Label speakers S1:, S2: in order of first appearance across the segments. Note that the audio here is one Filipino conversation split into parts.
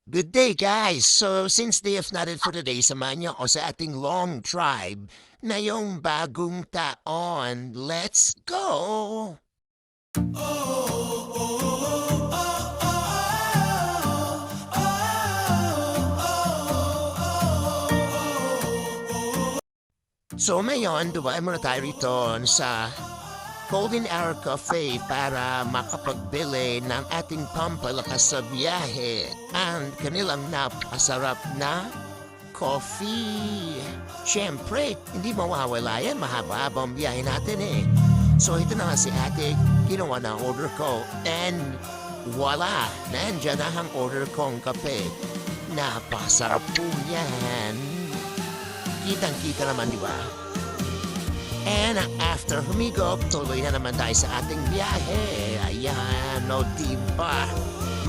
S1: Good day, guys! So, since day of natin for today, samahan niyo ako sa ating long drive na yung bagong taon. Let's go! So, ngayon, dumaan muna tayo rito sa Golden Hour Cafe para makapagbili ng ating pampalakas sa biyahe ang kanilang napakasarap na coffee. Siyempre, hindi mawawala yan. Mahaba-haba ang biyahe natin eh. So ito na nga si ate, ginawa na ang order ko. And voila, nandyan na ang order kong kape. Napakasarap po yan. Kitang-kita naman, di ba? And after humigop, tuloy na naman tayo sa ating biyahe. Ayan, no diba?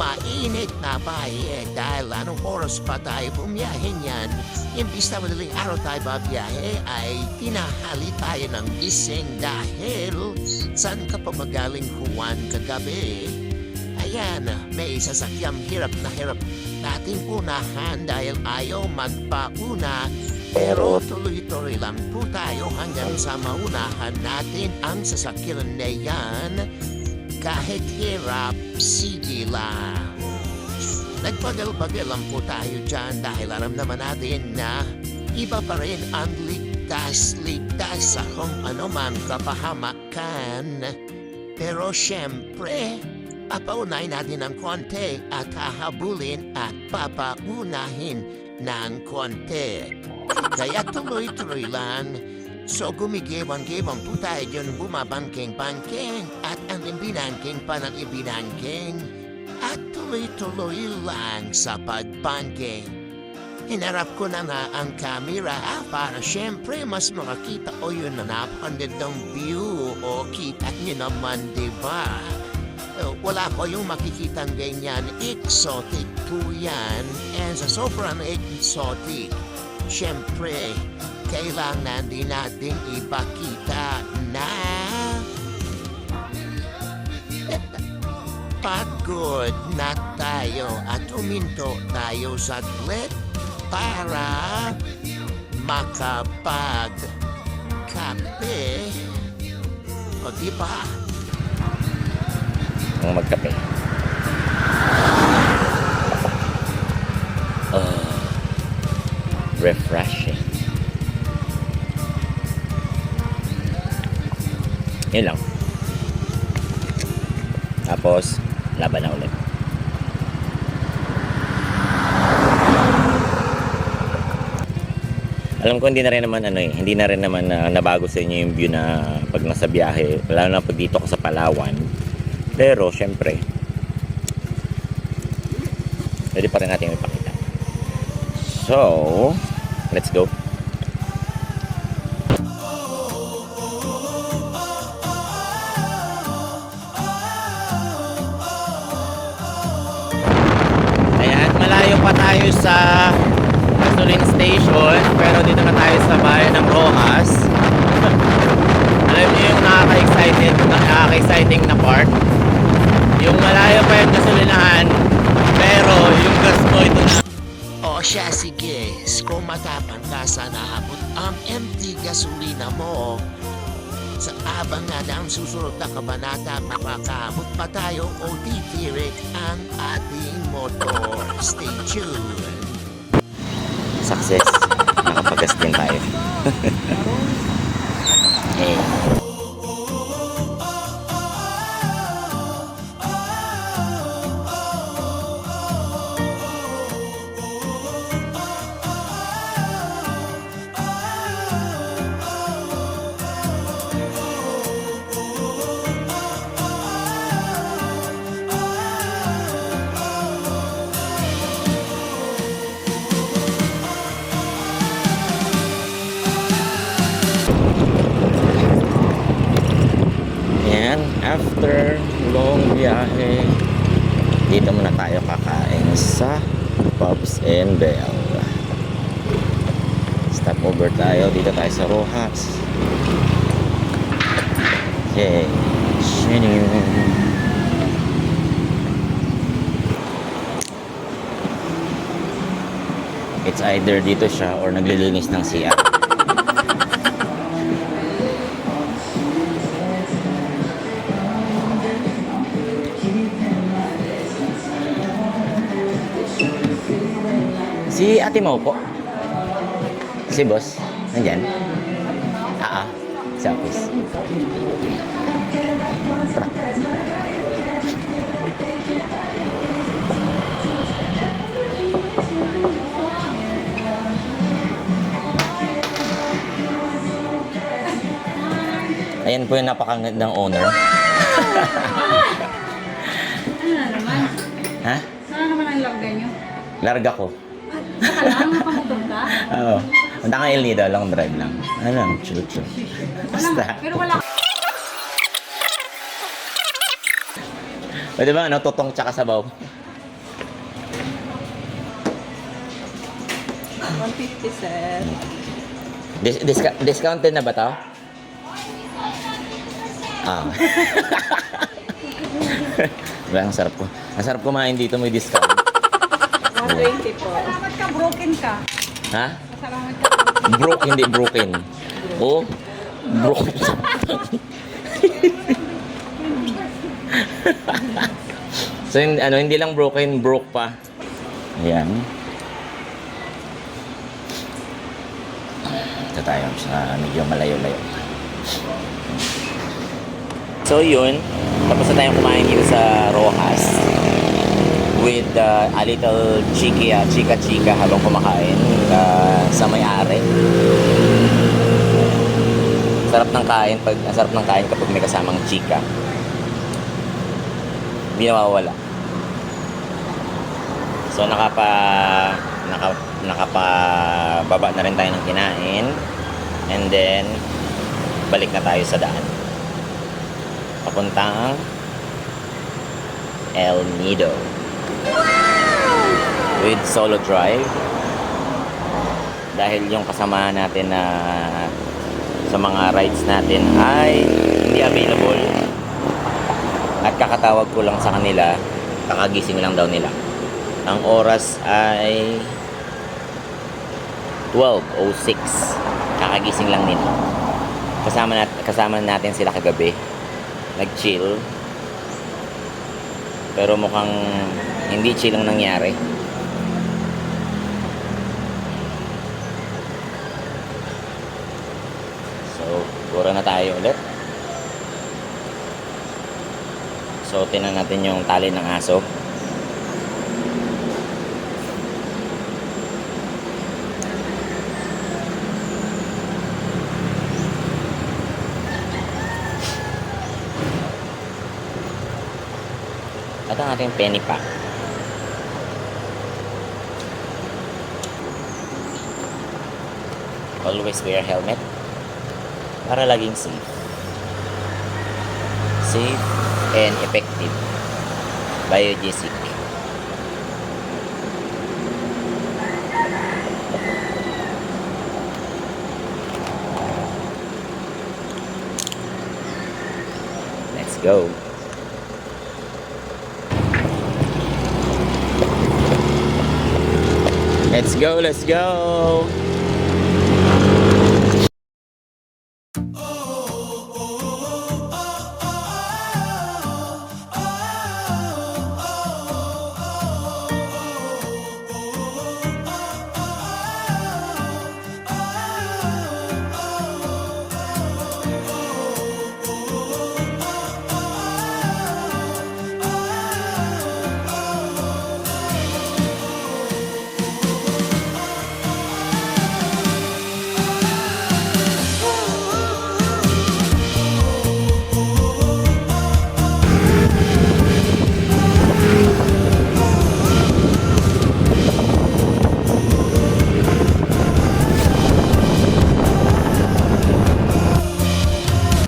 S1: Mainit na bahay dahil anong oras pa tayo bumiyahe niyan. Imbis na madaling araw tayo babiyahe ay tinahali tayo ng gising dahil saan ka pa magaling Juan kagabi? Ayan, may sasakyang hirap na hirap nating unahan dahil ayaw magpauna. Pero tuloy-tuloy lang po tayo hanggang sa maunahan natin ang sasakyan na yan. Kahit hirap, sige lang. Nagpagal-pagal lang po tayo dyan dahil alam naman natin na iba pa rin ang ligtas sa kung ano man kapahamakan. Pero syempre, papaunahin natin ng konti at hahabulin at papaunahin ng konti. Kaya tuloy-tuloy lang. So gumigibang-gibang po tayo dyan bumabangking-bangking at ang ibinangking pa ng ibinangking at tuloy-tuloy lang sa pagbangking. Hinarap ko na nga ang camera para syempre mas makakita o yun na napakagandang view o kita nyo naman diba? Wala ko yung makikitang ganyan, exotic po yan and sa sobrang exotic. Siyempre, kailangan din natin ipakita na pagod na tayo at uminto tayo saglit para makapag-kape. O diba?
S2: Ang magkape. Refreshing. Yun lang. Tapos, laban na ulit. Alam ko hindi na rin naman hindi na rin naman nabago sa inyo yung view na pag nasa biyahe, lalo na pag dito ko sa Palawan. Pero syempre, pwede pa rin natin ipakita. So, let's go. Ayan, malayo pa tayo sa gasoline station, pero dito na tayo sa bayan ng Rojas. Alam niyo yung nakaka-exciting na part? Yung malayo pa yung gasolinahan, pero yung gas mo ito na.
S1: O siya, sige. Kung matapang ka sa naabot ang empty gasolina mo, sa abang nga na ang susunod na kabanata, makakaabot pa tayo o titirik ang ating motor. Stay tuned.
S2: Success. Nakapagas din tayo. Okay. After long biyahe, dito muna tayo kakain sa Pops and Bell. Stop over tayo, dito tayo sa Rojas. Okay. It's either dito siya or naglilinis ng CR. Si ate mo po? Si boss? Nandyan? Sa office. Tara. Ayan po yung napakagandang owner.
S3: Ano na naman?
S2: Ha?
S3: Sana naman ang larga nyo?
S2: Larga ko.
S3: Saka lang, napamotor ka?
S2: Oo. Punta ka El Nido, long drive lang. Ano lang, chill. Basta.
S3: Pero wala ka.
S2: Pwede ba, ano, tutong tsaka sabaw?
S3: 150 sir.
S2: Discounted na ba to? Diba, ang sarap ko. Ang sarap kumain dito, may discount.
S3: 120 po. Salamat ka, broken ka.
S2: Ha?
S3: Salamat ka.
S2: Broke, hindi broken. Oh, broke. So, hindi lang broken, broke pa. Ayan. Ito tayo sa medyo malayo-layo. So, yun. Tapos na tayong kumain dito sa Rojas with a little chika habang kumakain sa may-ari. Sarap ng kain kapag may kasamang chika. Hindi nawawala. So nakapababa na rin tayo ng kinain, and then balik na tayo sa daan papuntang El Nido with solo drive dahil yung kasama natin na sa mga rides natin ay hindi available at kakatawag ko lang sa kanila, kakagising lang daw nila. Ang oras ay 12:06, kakagising lang nila. Kasama natin sila kagabi, nag-chill, pero mukhang hindi chill ang nangyari. So, pura na tayo ulit. So, tinan natin yung tali ng aso. At ang ating penny pack. Always wear helmet para laging safe. Safe and effective. Biogesic. Let's go. Let's go.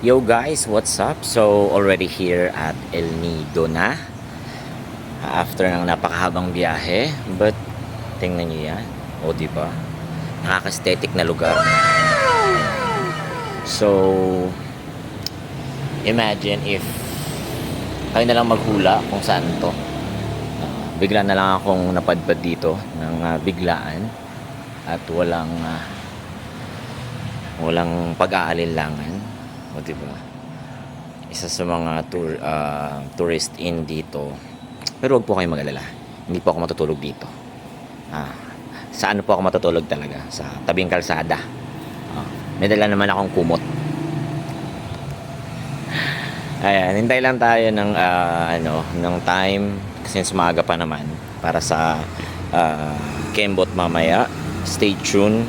S2: Yo guys, what's up? So already here at El Nido na after ng napakahabang biyahe, but tingnan niyo yan, o diba, nakaka-aesthetic na lugar. So imagine if kayo na lang maghula kung saan to. Bigla na lang akong napadpad dito ng biglaan at walang pag-aalinlangan, o diba? Isa sa mga tourist inn dito. Pero wag po kayong mag-alala, hindi po ako matutulog dito. Sa ano po ako matutulog talaga? Sa tabing kalsada. May dala naman akong kumot. Ayan, hintay lang tayo ng time since maaga pa naman para sa Kembot mamaya. Stay tuned.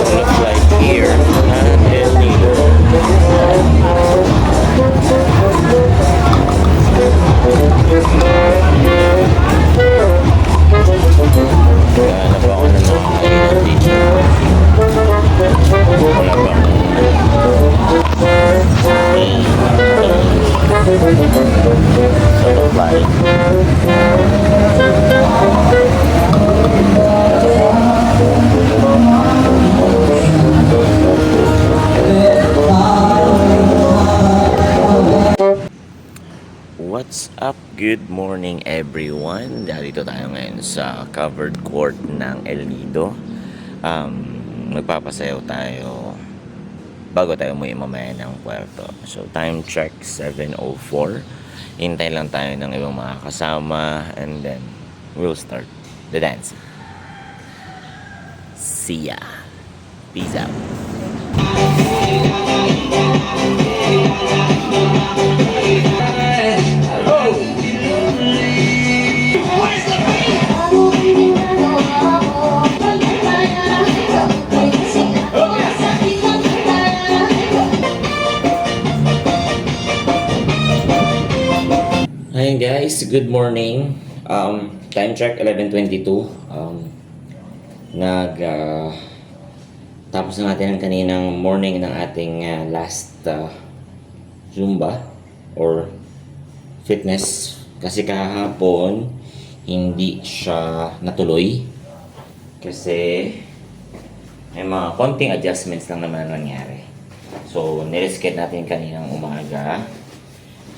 S2: Looks like here and El Nido. Kaya ba ako na nakakainan dito? Wala ba sort of like What's up? Good morning everyone. Dito tayo ngayon sa covered court ng El Nido. Magpapasayaw tayo bago tayo umuwi mamaya ng Puerto. So time check 7:04. Hintay lang tayo ng ibang mga kasama and then we'll start the dance. See ya. Peace out. Hi guys, good morning. Time check 11:22. Tapos na natin ang kaninang morning ng ating last Zumba or fitness kasi kahapon hindi siya natuloy kasi may mga konting adjustments lang naman ang nangyari. So, niresket natin kaninang umaga.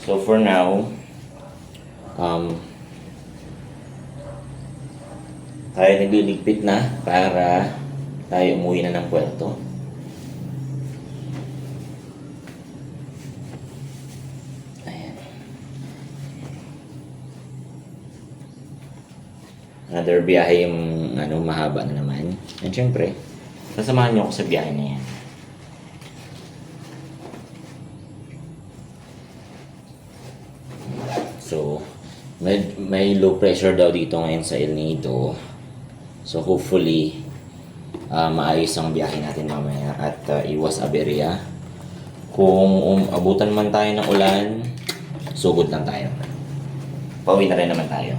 S2: So, for now, tayo nagliligpit na para tayo umuwi na ng Puerto. Ayan. Another biyahe yung mahaba na naman. And syempre, sasamahan niyo ako sa biyahe na yan. So, may low pressure daw dito ngayon sa El Nido. So hopefully maayos ang biyahe natin mamaya at iwas aberya. Kung abutan man tayo ng ulan, sugod lang tayo. Pauwi na rin naman tayo.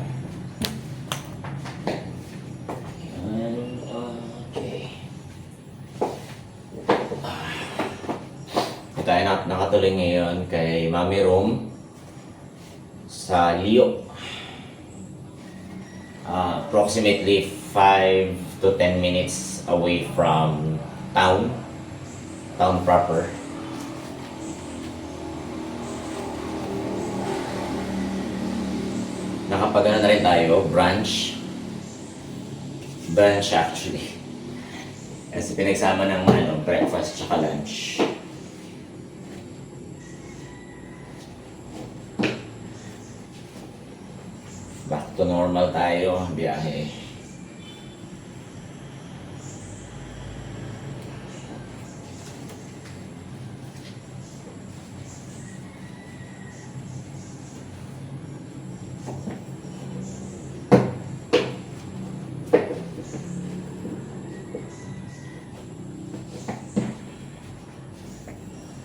S2: Okay. Tayo nakatuloy ngayon kay Mami Rom sa Lio. Approximately 5 to 10 minutes away from town proper. Nakapagana na rin tayo, brunch actually. Kasi pinagsama ng breakfast tsaka lunch. Back to normal tayo, biyahe.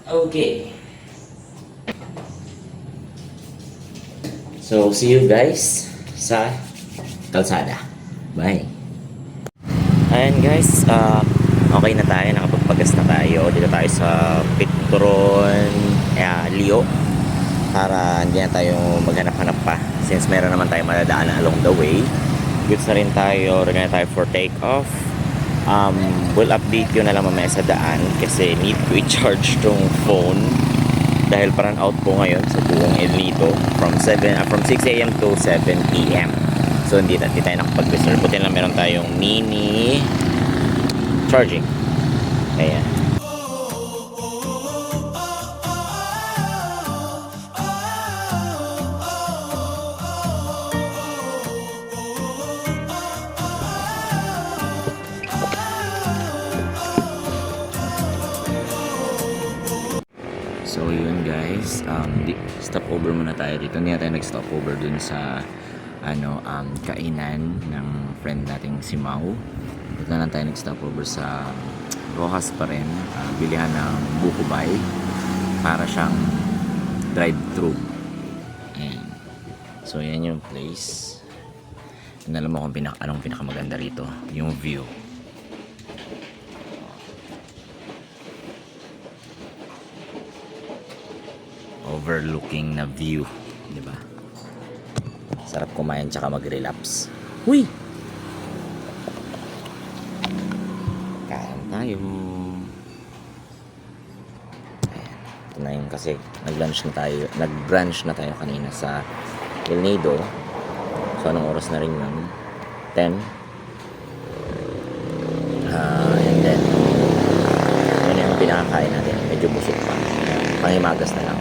S2: Okay. So, see you guys sa kalsada. Bye. Ayan guys, okay na tayo. magpagas na tayo. Dito tayo sa Petron Leo para hindi na tayo maghanap-hanap pa since meron naman tayo madadaanan along the way. Goods na rin tayo, ready na tayo for take off. We'll update you na lang mamaya sa daan kasi need to i-charge tong phone dahil parang out po ngayon sa buong El Nido from 6 a.m. to 7 p.m. So hindi tayo nakapag-reserve. Buti lang meron tayong mini charging. Ayan. So yun guys, stop over muna tayo dito. Hindi na tayo nag-stop over dun sa kainan ng friend nating si Mau. Dito na lang tayo nag-stop over sa Rojas pa rin, bilihan ng buko bay para siyang drive-thru. Ayan. So yan yung place. Alam mo kung anong pinakamaganda rito, yung view. Overlooking na view, di ba? Sarap kumain tsaka mag-relapse. Huy! Kain tayo. Ayan. Ito na yun kasi nag-brunch na tayo kanina sa El Nido. So anong oras na rin yun? 10. And then yun yung pinakakain natin. Medyo busog pa. Panghimagas na lang.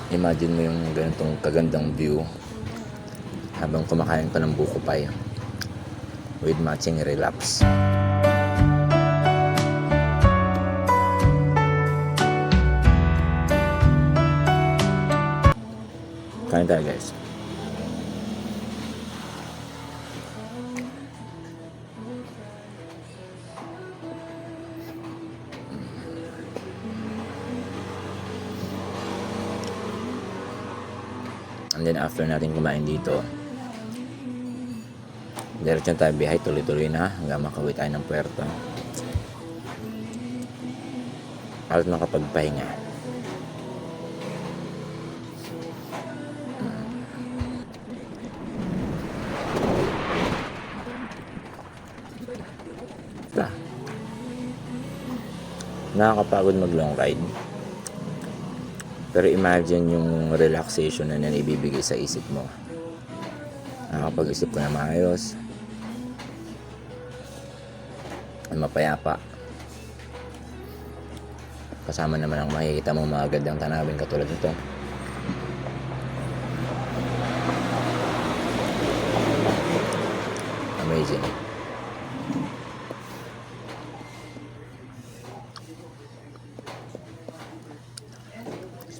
S2: Imagine mo yung ganitong kagandang view habang kumakain ka ng buko pie with matching relapse. Kain tayo guys. And then after natin kumain dito, diretso tayo biyahe, tuloy-tuloy na hanggang makauwi tayo ng puerto at makapagpahinga. Nakakapagod mag long ride. Pero imagine yung relaxation na ibibigay sa isip mo. Nakakapag-isip ko na maayos. Mapayapa. Kasama naman ang makikita mong mga gandang tanawin katulad nito. Amazing.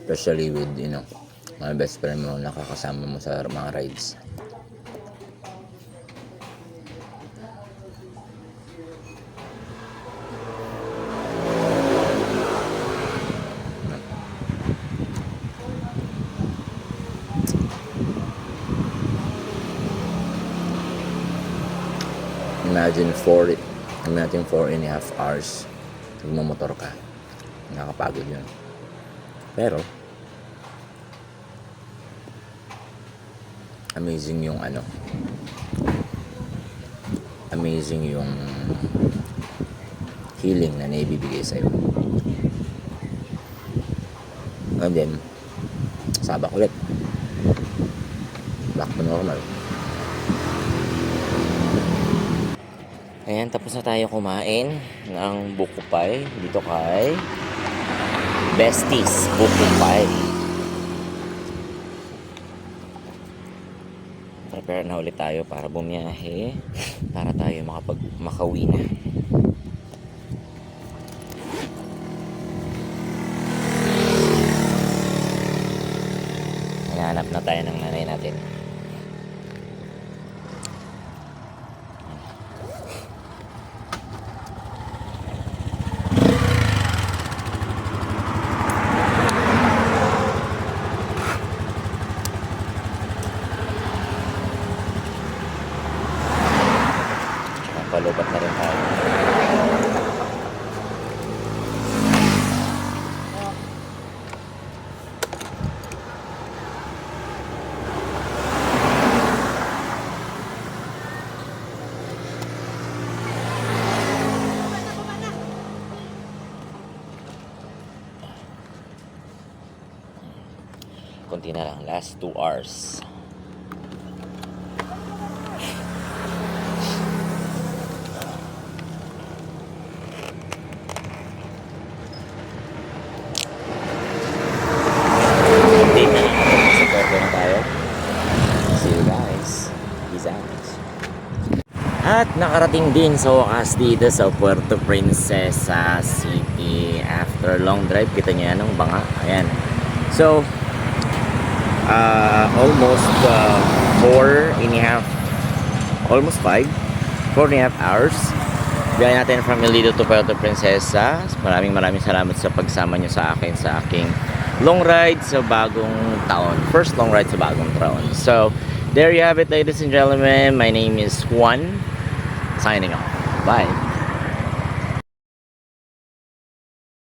S2: Especially with, mga best friend mo, nakakasama mo sa mga rides. Imagine 4.5 hours nagmamotor ka. Nakakapagod yun. Pero amazing yung healing na naibibigay sa'yo. And then sabak ulit, back to normal. Ayan, tapos na tayo kumain ng buko pie dito kay Besties Buko Pie. Prepare na ulit tayo para bumiyahe para tayo makauwi na. Hinahanap na tayo ng nanay natin. Palubat na rin tayo. Konti na lang. Last 2 hours. Update na lang. Sa Puerto na tayo. See you guys. Peace out. At nakarating din sa wakas dito sa Puerto Princesa City. After long drive, kita niyo yan ang banga. Ayan. So, almost 4.5, almost 5, 4.5 hours. Biyahe natin from dito to Puerto Princesa. Maraming salamat sa pagsama niyo sa akin sa aking long ride sa bagong taon. First long ride sa bagong taon. So, there you have it, ladies and gentlemen. My name is Juan. Signing off. Bye.